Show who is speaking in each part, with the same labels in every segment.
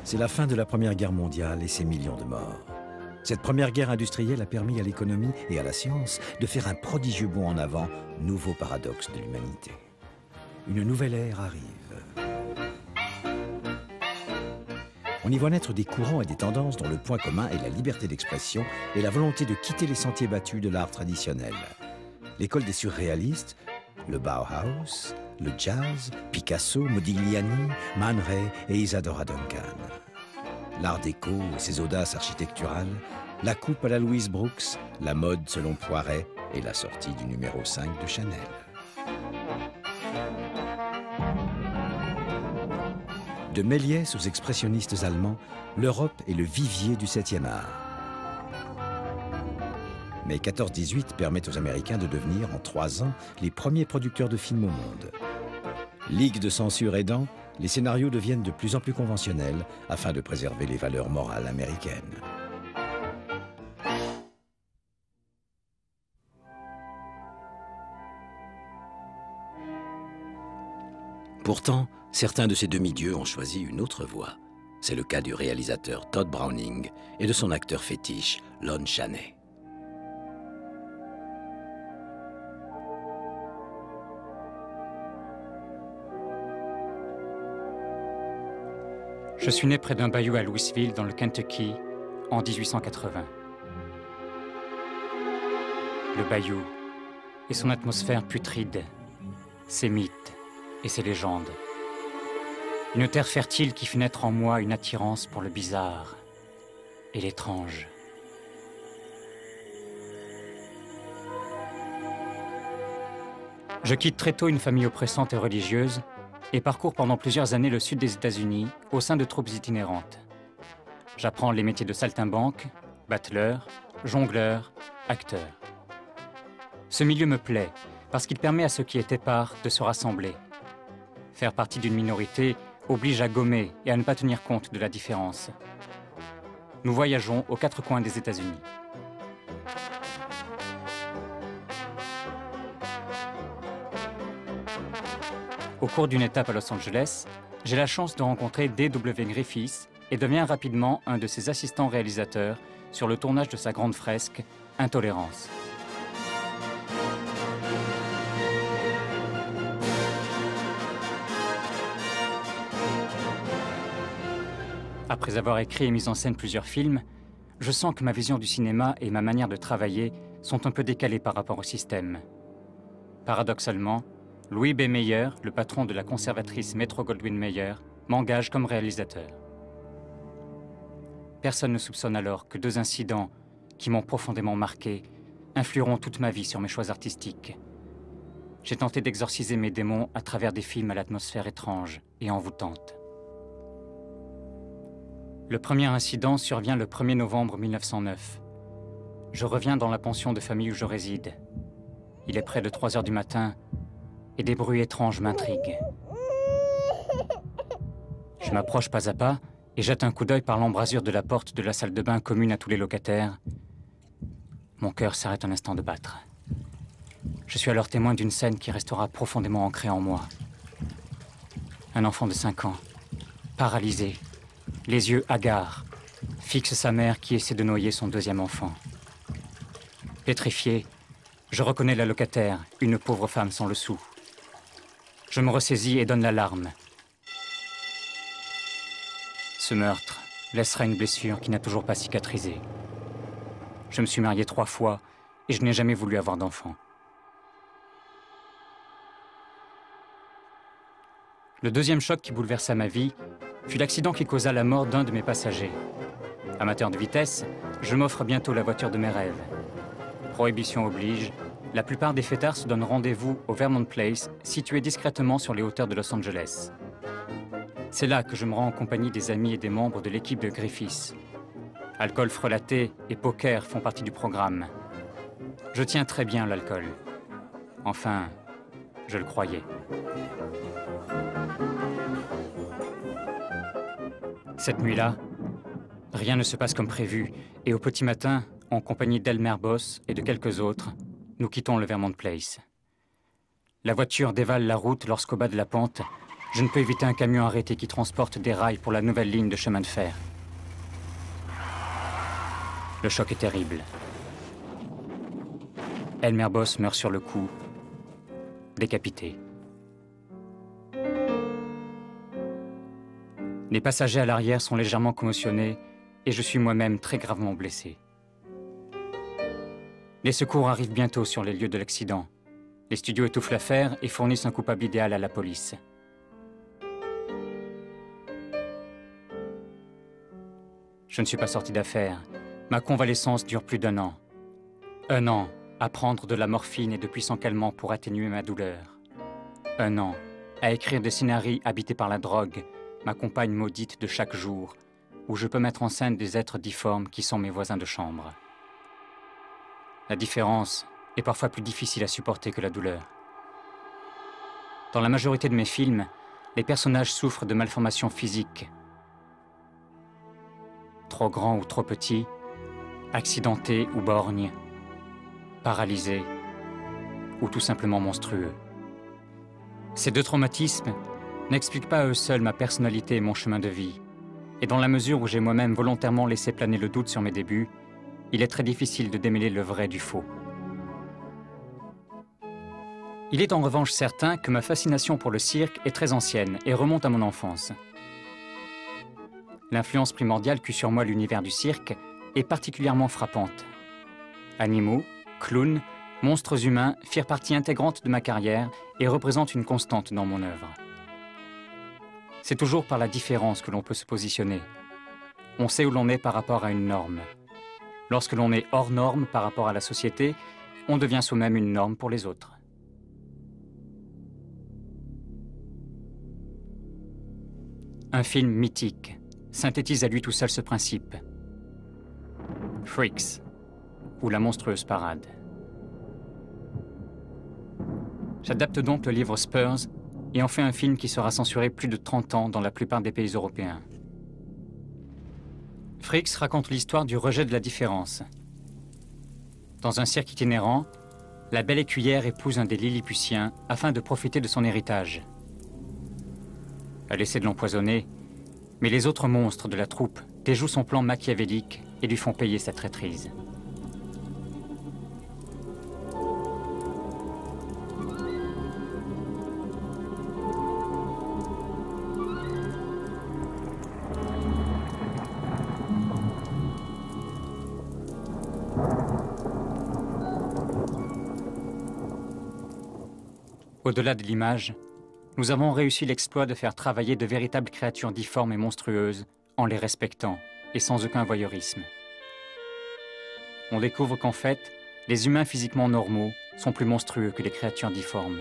Speaker 1: C'est la fin de la Première Guerre mondiale et ses millions de morts. Cette première guerre industrielle a permis à l'économie et à la science de faire un prodigieux bond en avant, nouveau paradoxe de l'humanité. Une nouvelle ère arrive. On y voit naître des courants et des tendances dont le point commun est la liberté d'expression et la volonté de quitter les sentiers battus de l'art traditionnel. L'école des surréalistes, le Bauhaus, le jazz, Picasso, Modigliani, Man Ray et Isadora Duncan. L'art déco et ses audaces architecturales, la coupe à la Louise Brooks, la mode selon Poiret et la sortie du numéro 5 de Chanel. De Méliès aux expressionnistes allemands, l'Europe est le vivier du 7e art. Mais 14-18 permet aux Américains de devenir, en 3 ans, les premiers producteurs de films au monde. Ligue de censure aidant, les scénarios deviennent de plus en plus conventionnels afin de préserver les valeurs morales américaines. Pourtant, certains de ces demi-dieux ont choisi une autre voie. C'est le cas du réalisateur Todd Browning et de son acteur fétiche, Lon Chaney.
Speaker 2: Je suis né près d'un bayou à Louisville, dans le Kentucky, en 1880. Le bayou et son atmosphère putride, ses mythes et ses légendes. Une terre fertile qui fit naître en moi une attirance pour le bizarre et l'étrange. Je quitte très tôt une famille oppressante et religieuse et parcours pendant plusieurs années le sud des États-Unis au sein de troupes itinérantes. J'apprends les métiers de saltimbanque, battleur, jongleur, acteur. Ce milieu me plaît parce qu'il permet à ceux qui étaient épars de se rassembler. Faire partie d'une minorité oblige à gommer et à ne pas tenir compte de la différence. Nous voyageons aux 4 coins des États-Unis. Au cours d'une étape à Los Angeles, j'ai la chance de rencontrer D.W. Griffith et deviens rapidement un de ses assistants réalisateurs sur le tournage de sa grande fresque « Intolérance ». Après avoir écrit et mis en scène plusieurs films, je sens que ma vision du cinéma et ma manière de travailler sont un peu décalées par rapport au système. Paradoxalement, Louis B. Mayer, le patron de la conservatrice Metro-Goldwyn-Mayer, m'engage comme réalisateur. Personne ne soupçonne alors que 2 incidents qui m'ont profondément marqué influeront toute ma vie sur mes choix artistiques. J'ai tenté d'exorciser mes démons à travers des films à l'atmosphère étrange et envoûtante. Le premier incident survient le 1er novembre 1909. Je reviens dans la pension de famille où je réside. Il est près de 3 heures du matin et des bruits étranges m'intriguent. Je m'approche pas à pas et jette un coup d'œil par l'embrasure de la porte de la salle de bain commune à tous les locataires. Mon cœur s'arrête un instant de battre. Je suis alors témoin d'une scène qui restera profondément ancrée en moi. Un enfant de 5 ans, paralysé, les yeux hagards, fixe sa mère qui essaie de noyer son 2e enfant. Pétrifié, je reconnais la locataire, une pauvre femme sans le sou. Je me ressaisis et donne l'alarme. Ce meurtre laissera une blessure qui n'a toujours pas cicatrisé. Je me suis marié 3 fois et je n'ai jamais voulu avoir d'enfant. Le 2e choc qui bouleversa ma vie fut l'accident qui causa la mort d'un de mes passagers. Amateur de vitesse, je m'offre bientôt la voiture de mes rêves. Prohibition oblige, la plupart des fêtards se donnent rendez-vous au Vermont Place, situé discrètement sur les hauteurs de Los Angeles. C'est là que je me rends en compagnie des amis et des membres de l'équipe de Griffith. Alcool frelaté et poker font partie du programme. Je tiens très bien l'alcool. Enfin, je le croyais. Cette nuit-là, rien ne se passe comme prévu et au petit matin, en compagnie d'Elmer Boss et de quelques autres, nous quittons le Vermont Place. La voiture dévale la route lorsqu'au bas de la pente, Je ne peux éviter un camion arrêté qui transporte des rails pour la nouvelle ligne de chemin de fer. Le choc est terrible. Elmer Boss meurt sur le coup, décapité. Les passagers à l'arrière sont légèrement commotionnés et je suis moi-même très gravement blessé. Les secours arrivent bientôt sur les lieux de l'accident. Les studios étouffent l'affaire et fournissent un coupable idéal à la police. Je ne suis pas sorti d'affaire. Ma convalescence dure plus d'1 an. 1 an à prendre de la morphine et de puissants calmants pour atténuer ma douleur. 1 an à écrire des scénarios habités par la drogue, ma compagne maudite de chaque jour, où je peux mettre en scène des êtres difformes qui sont mes voisins de chambre. La différence est parfois plus difficile à supporter que la douleur. Dans la majorité de mes films, les personnages souffrent de malformations physiques. Trop grands ou trop petits, accidentés ou borgnes, paralysés ou tout simplement monstrueux. Ces 2 traumatismes n'expliquent pas à eux seuls ma personnalité et mon chemin de vie. Et dans la mesure où j'ai moi-même volontairement laissé planer le doute sur mes débuts, il est très difficile de démêler le vrai du faux. Il est en revanche certain que ma fascination pour le cirque est très ancienne et remonte à mon enfance. L'influence primordiale qu'eut sur moi l'univers du cirque est particulièrement frappante. Animaux, clowns, monstres humains firent partie intégrante de ma carrière et représentent une constante dans mon œuvre. C'est toujours par la différence que l'on peut se positionner. On sait où l'on est par rapport à une norme. Lorsque l'on est hors norme par rapport à la société, on devient soi-même une norme pour les autres. Un film mythique synthétise à lui tout seul ce principe. Freaks, ou la monstrueuse parade. J'adapte donc le livre Spurs et en fais un film qui sera censuré plus de 30 ans dans la plupart des pays européens. Freaks raconte l'histoire du rejet de la différence. Dans un cirque itinérant, la belle écuyère épouse un des Lilliputiens afin de profiter de son héritage. Elle essaie de l'empoisonner, mais les autres monstres de la troupe déjouent son plan machiavélique et lui font payer sa traîtrise. Au-delà de l'image, nous avons réussi l'exploit de faire travailler de véritables créatures difformes et monstrueuses en les respectant et sans aucun voyeurisme. On découvre qu'en fait, les humains physiquement normaux sont plus monstrueux que les créatures difformes.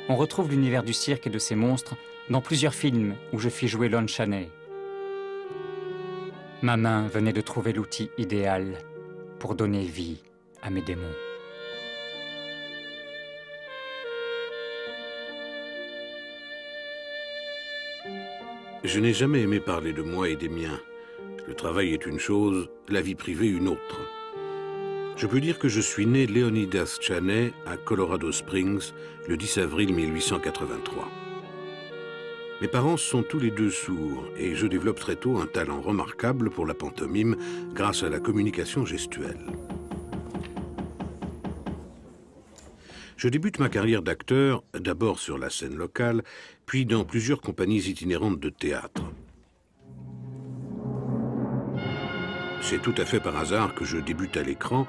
Speaker 2: On retrouve l'univers du cirque et de ses monstres dans plusieurs films où je fis jouer Lon Chaney. Ma main venait de trouver l'outil idéal pour donner vie à mes démons.
Speaker 3: Je n'ai jamais aimé parler de moi et des miens. Le travail est une chose, la vie privée une autre. Je peux dire que je suis né Leonidas Chaney à Colorado Springs le 10 avril 1883. Mes parents sont tous les 2 sourds et je développe très tôt un talent remarquable pour la pantomime grâce à la communication gestuelle. Je débute ma carrière d'acteur d'abord sur la scène locale, puis dans plusieurs compagnies itinérantes de théâtre. C'est tout à fait par hasard que je débute à l'écran,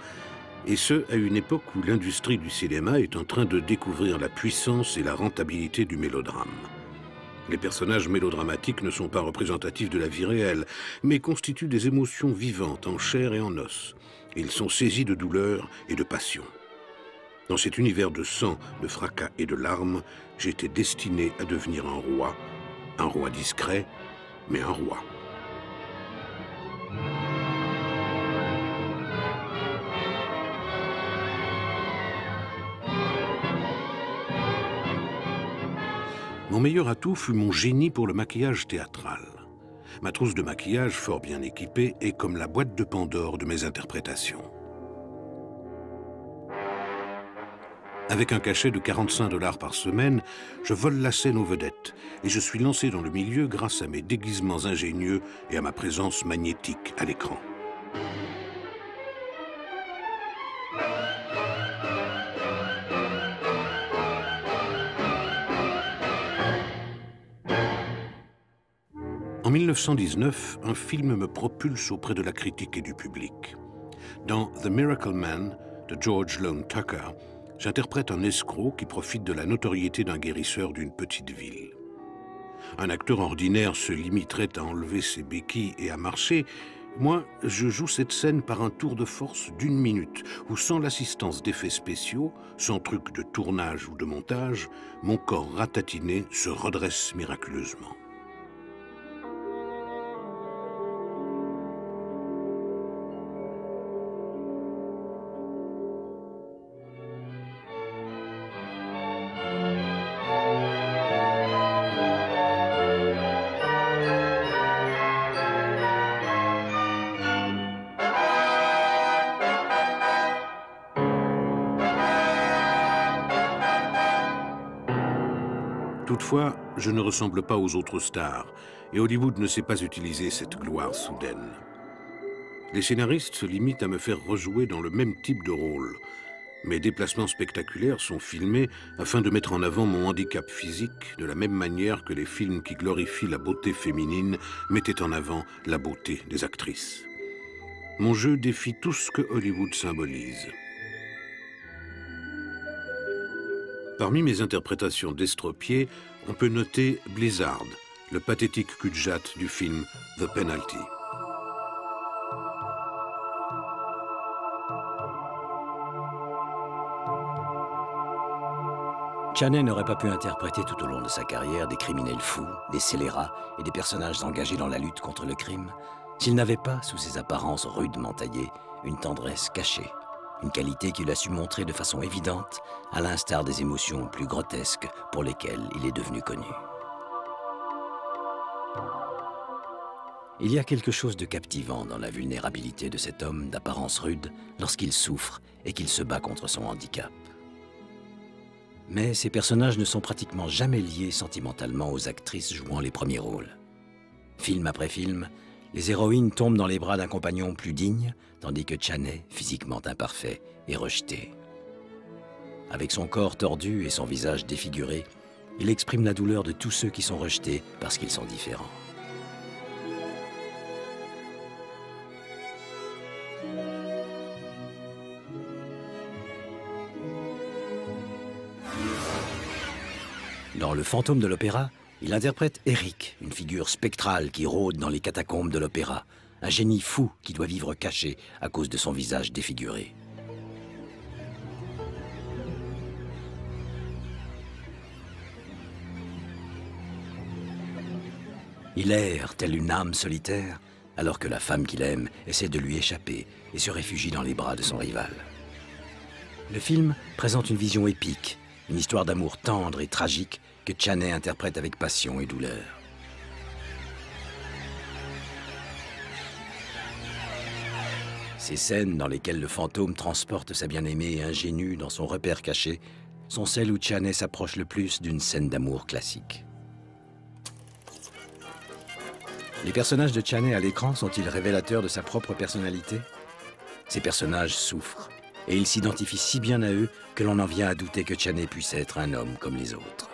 Speaker 3: et ce, à une époque où l'industrie du cinéma est en train de découvrir la puissance et la rentabilité du mélodrame. Les personnages mélodramatiques ne sont pas représentatifs de la vie réelle, mais constituent des émotions vivantes en chair et en os. Ils sont saisis de douleur et de passion. Dans cet univers de sang, de fracas et de larmes, j'étais destiné à devenir un roi discret, mais un roi. Mon meilleur atout fut mon génie pour le maquillage théâtral. Ma trousse de maquillage, fort bien équipée, est comme la boîte de Pandore de mes interprétations. Avec un cachet de 45 $ par semaine, je vole la scène aux vedettes et je suis lancé dans le milieu grâce à mes déguisements ingénieux et à ma présence magnétique à l'écran. En 1919, un film me propulse auprès de la critique et du public. Dans The Miracle Man de George Lone Tucker, j'interprète un escroc qui profite de la notoriété d'un guérisseur d'une petite ville. Un acteur ordinaire se limiterait à enlever ses béquilles et à marcher. Moi, je joue cette scène par un tour de force d'1 minute, où sans l'assistance d'effets spéciaux, sans truc de tournage ou de montage, mon corps ratatiné se redresse miraculeusement. Toutefois, je ne ressemble pas aux autres stars, et Hollywood ne sait pas utiliser cette gloire soudaine. Les scénaristes se limitent à me faire rejouer dans le même type de rôle. Mes déplacements spectaculaires sont filmés afin de mettre en avant mon handicap physique, de la même manière que les films qui glorifient la beauté féminine mettaient en avant la beauté des actrices. Mon jeu défie tout ce que Hollywood symbolise. Parmi mes interprétations d'estropiés, on peut noter Blizzard, le pathétique cul-de-jatte du film The Penalty.
Speaker 1: Chaney n'aurait pas pu interpréter tout au long de sa carrière des criminels fous, des scélérats et des personnages engagés dans la lutte contre le crime s'il n'avait pas, sous ses apparences rudement taillées, une tendresse cachée. Une qualité qu'il a su montrer de façon évidente, à l'instar des émotions plus grotesques pour lesquelles il est devenu connu. Il y a quelque chose de captivant dans la vulnérabilité de cet homme d'apparence rude lorsqu'il souffre et qu'il se bat contre son handicap. Mais ces personnages ne sont pratiquement jamais liés sentimentalement aux actrices jouant les premiers rôles. Film après film, les héroïnes tombent dans les bras d'un compagnon plus digne, tandis que Chaney, physiquement imparfait, est rejeté. Avec son corps tordu et son visage défiguré, il exprime la douleur de tous ceux qui sont rejetés parce qu'ils sont différents. Dans Le Fantôme de l'Opéra, il interprète Eric, une figure spectrale qui rôde dans les catacombes de l'opéra, un génie fou qui doit vivre caché à cause de son visage défiguré. Il erre telle une âme solitaire, alors que la femme qu'il aime essaie de lui échapper et se réfugie dans les bras de son rival. Le film présente une vision épique, une histoire d'amour tendre et tragique que Chaney interprète avec passion et douleur. Ces scènes dans lesquelles le fantôme transporte sa bien-aimée ingénue dans son repère caché sont celles où Chaney s'approche le plus d'une scène d'amour classique. Les personnages de Chaney à l'écran sont-ils révélateurs de sa propre personnalité? Ces personnages souffrent, et ils s'identifient si bien à eux que l'on en vient à douter que Chaney puisse être un homme comme les autres.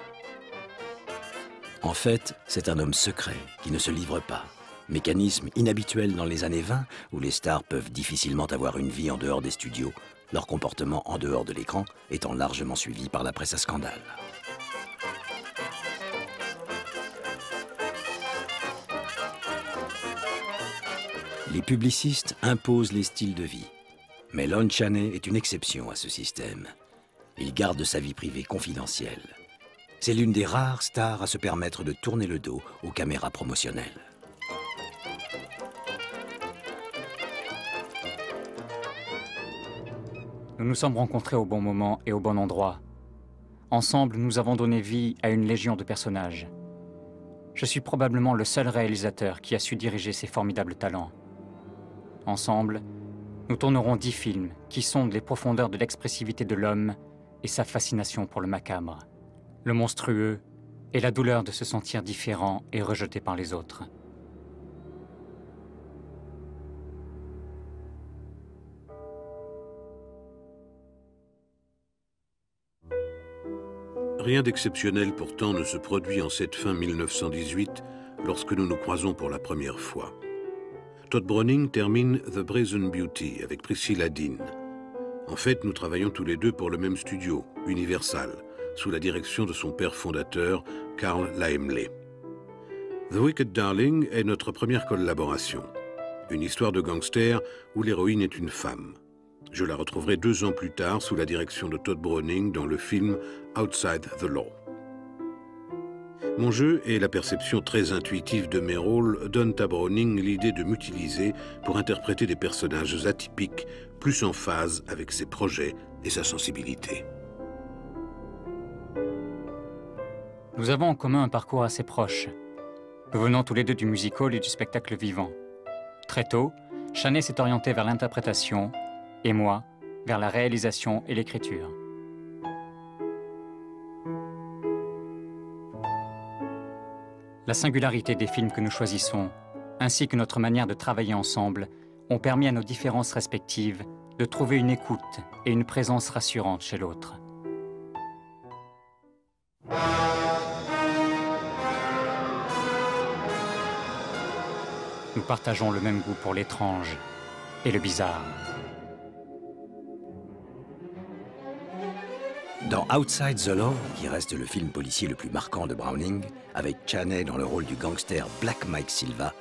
Speaker 1: En fait, c'est un homme secret qui ne se livre pas. Mécanisme inhabituel dans les années 20, où les stars peuvent difficilement avoir une vie en dehors des studios, leur comportement en dehors de l'écran étant largement suivi par la presse à scandale. Les publicistes imposent les styles de vie, mais Lon Chaney est une exception à ce système. Il garde sa vie privée confidentielle. C'est l'une des rares stars à se permettre de tourner le dos aux caméras promotionnelles.
Speaker 2: Nous nous sommes rencontrés au bon moment et au bon endroit. Ensemble, nous avons donné vie à une légion de personnages. Je suis probablement le seul réalisateur qui a su diriger ces formidables talents. Ensemble, nous tournerons 10 films qui sondent les profondeurs de l'expressivité de l'homme et sa fascination pour le macabre, le monstrueux et la douleur de se sentir différent et rejeté par les autres.
Speaker 3: Rien d'exceptionnel pourtant ne se produit en cette fin 1918 lorsque nous nous croisons pour la première fois. Todd Browning termine The Brazen Beauty avec Priscilla Dean. En fait, nous travaillons tous les deux pour le même studio, Universal, sous la direction de son père fondateur, Carl Laemmle. The Wicked Darling est notre première collaboration. Une histoire de gangster où l'héroïne est une femme. Je la retrouverai 2 ans plus tard sous la direction de Todd Browning dans le film Outside the Law. Mon jeu et la perception très intuitive de mes rôles donnent à Browning l'idée de m'utiliser pour interpréter des personnages atypiques, plus en phase avec ses projets et sa sensibilité.
Speaker 2: Nous avons en commun un parcours assez proche. Nous venons tous les deux du music-hall et du spectacle vivant. Très tôt, Chaney s'est orienté vers l'interprétation et moi, vers la réalisation et l'écriture. La singularité des films que nous choisissons, ainsi que notre manière de travailler ensemble, ont permis à nos différences respectives de trouver une écoute et une présence rassurante chez l'autre. Nous partageons le même goût pour l'étrange et le bizarre.
Speaker 1: Dans Outside the Law, qui reste le film policier le plus marquant de Browning, avec Chaney dans le rôle du gangster Black Mike Silva,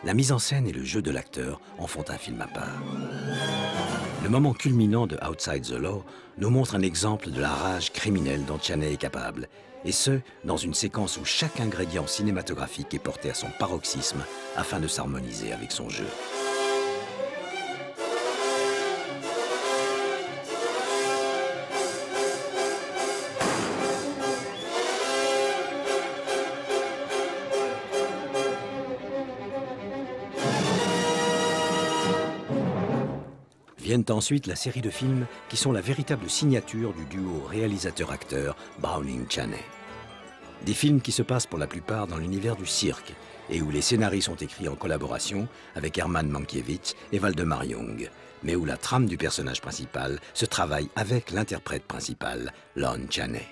Speaker 1: la mise en scène et le jeu de l'acteur en font un film à part. Le moment culminant de Outside the Law nous montre un exemple de la rage criminelle dont Chaney est capable, et ce, dans une séquence où chaque ingrédient cinématographique est porté à son paroxysme afin de s'harmoniser avec son jeu. Viennent ensuite la série de films qui sont la véritable signature du duo réalisateur-acteur Browning-Chaney. Des films qui se passent pour la plupart dans l'univers du cirque et où les scénarios sont écrits en collaboration avec Herman Mankiewicz et Waldemar Young, mais où la trame du personnage principal se travaille avec l'interprète principal, Lon Chaney.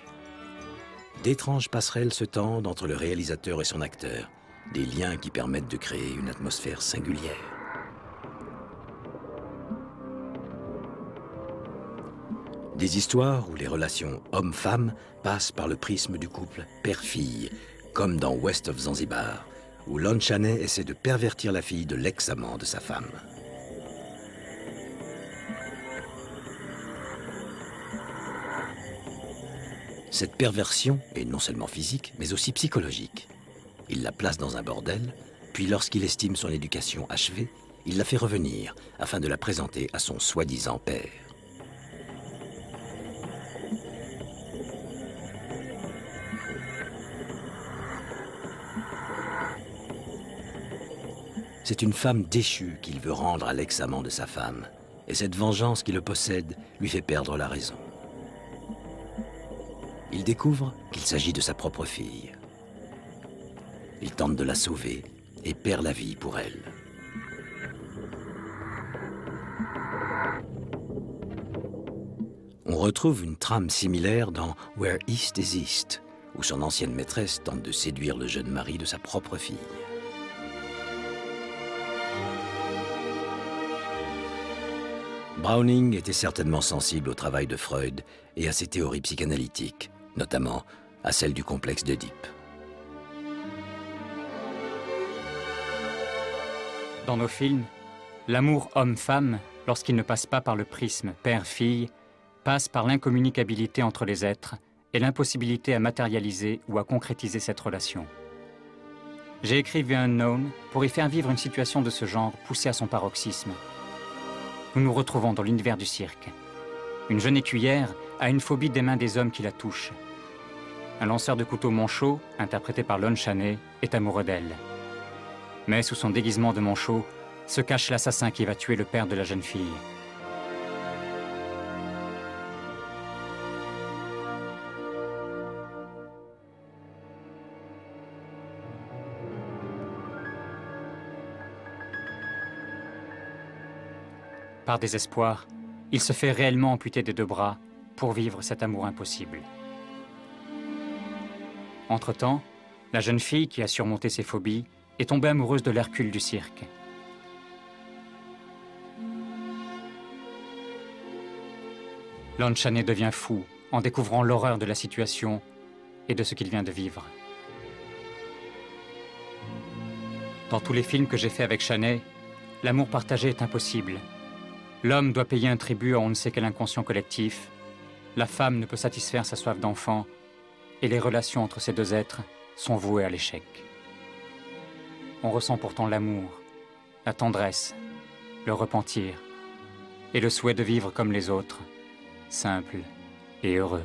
Speaker 1: D'étranges passerelles se tendent entre le réalisateur et son acteur, des liens qui permettent de créer une atmosphère singulière. Des histoires où les relations hommes-femmes passent par le prisme du couple père-fille, comme dans West of Zanzibar, où Lon Chaney essaie de pervertir la fille de l'ex-amant de sa femme. Cette perversion est non seulement physique, mais aussi psychologique. Il la place dans un bordel, puis lorsqu'il estime son éducation achevée, il la fait revenir afin de la présenter à son soi-disant père. C'est une femme déchue qu'il veut rendre à l'ex-amant de sa femme, et cette vengeance qui le possède lui fait perdre la raison. Il découvre qu'il s'agit de sa propre fille. Il tente de la sauver et perd la vie pour elle. On retrouve une trame similaire dans Where East is East, où son ancienne maîtresse tente de séduire le jeune mari de sa propre fille. Browning était certainement sensible au travail de Freud et à ses théories psychanalytiques, notamment à celle du complexe d'Œdipe.
Speaker 2: Dans nos films, l'amour homme-femme, lorsqu'il ne passe pas par le prisme père-fille, passe par l'incommunicabilité entre les êtres et l'impossibilité à matérialiser ou à concrétiser cette relation. J'ai écrit The Unknown pour y faire vivre une situation de ce genre poussée à son paroxysme. Nous nous retrouvons dans l'univers du cirque. Une jeune écuyère a une phobie des mains des hommes qui la touchent. Un lanceur de couteau manchot, interprété par Lon Chaney, est amoureux d'elle. Mais sous son déguisement de manchot, se cache l'assassin qui va tuer le père de la jeune fille. par désespoir, il se fait réellement amputer des 2 bras pour vivre cet amour impossible. Entre-temps, la jeune fille qui a surmonté ses phobies est tombée amoureuse de l'Hercule du cirque. Lon Chaney devient fou en découvrant l'horreur de la situation et de ce qu'il vient de vivre. Dans tous les films que j'ai faits avec Chaney, l'amour partagé est impossible. L'homme doit payer un tribut à on ne sait quel inconscient collectif, la femme ne peut satisfaire sa soif d'enfant, et les relations entre ces 2 êtres sont vouées à l'échec. On ressent pourtant l'amour, la tendresse, le repentir, et le souhait de vivre comme les autres, simple et heureux.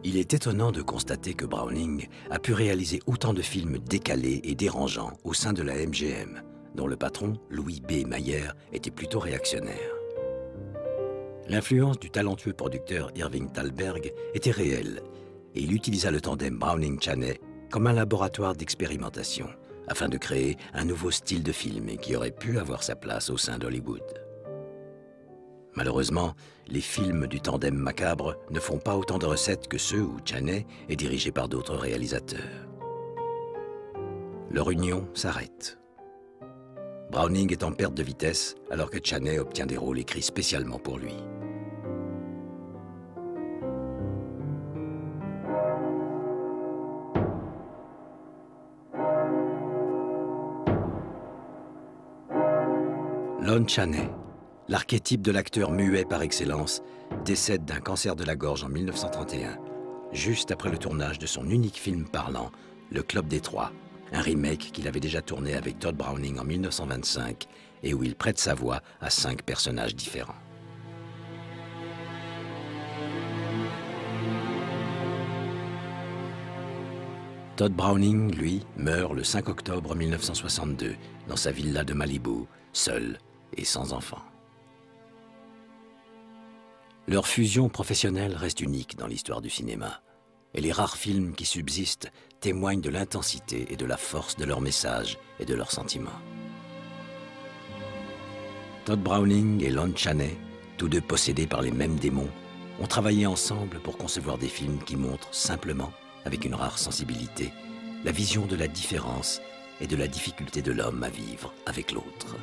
Speaker 1: Il est étonnant de constater que Browning a pu réaliser autant de films décalés et dérangeants au sein de la MGM, dont le patron, Louis B. Mayer, était plutôt réactionnaire. L'influence du talentueux producteur Irving Thalberg était réelle, et il utilisa le tandem Browning-Chaney comme un laboratoire d'expérimentation, afin de créer un nouveau style de film qui aurait pu avoir sa place au sein d'Hollywood. Malheureusement, les films du tandem macabre ne font pas autant de recettes que ceux où Chaney est dirigé par d'autres réalisateurs. Leur union s'arrête. Browning est en perte de vitesse alors que Chaney obtient des rôles écrits spécialement pour lui. Lon Chaney, l'archétype de l'acteur muet par excellence, décède d'un cancer de la gorge en 1931, juste après le tournage de son unique film parlant, Le Club des Trois, un remake qu'il avait déjà tourné avec Todd Browning en 1925 et où il prête sa voix à 5 personnages différents. Todd Browning, lui, meurt le 5 octobre 1962 dans sa villa de Malibu, seul et sans enfant. Leur fusion professionnelle reste unique dans l'histoire du cinéma, et les rares films qui subsistent témoignent de l'intensité et de la force de leur message et de leurs sentiments. Todd Browning et Lon Chaney, tous 2 possédés par les mêmes démons, ont travaillé ensemble pour concevoir des films qui montrent simplement, avec une rare sensibilité, la vision de la différence et de la difficulté de l'homme à vivre avec l'autre.